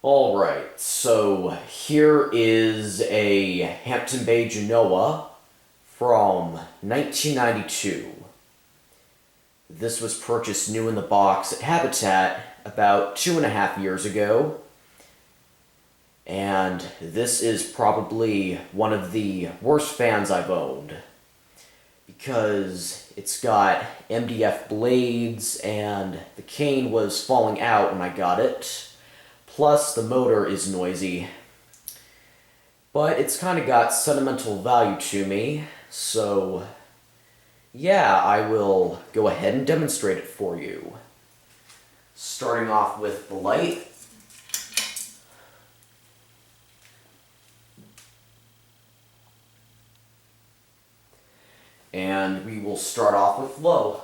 Alright, so here is a Hampton Bay Genoa from 1992. This was purchased new in the box at Habitat about 2.5 years ago. And this is probably one of the worst fans I've owned, because it's got MDF blades and the cane was falling out when I got it. Plus, the motor is noisy. But it's kind of got sentimental value to me, so yeah, I will go ahead and demonstrate it for you. Starting off with the light. And we will start off with low.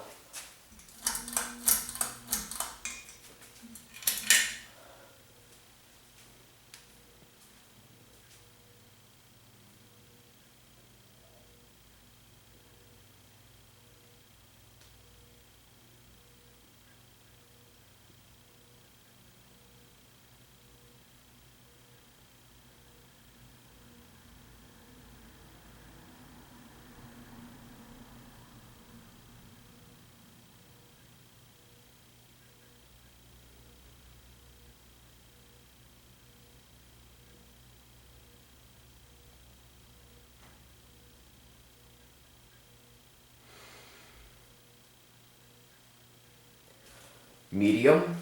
Medium.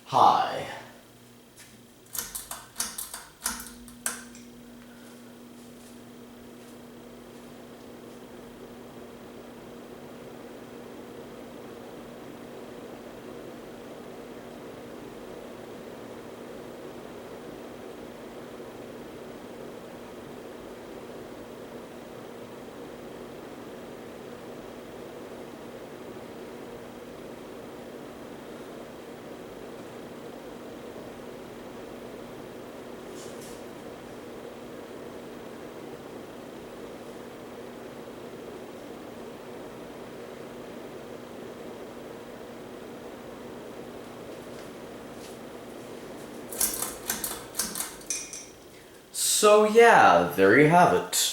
High. So yeah, there you have it.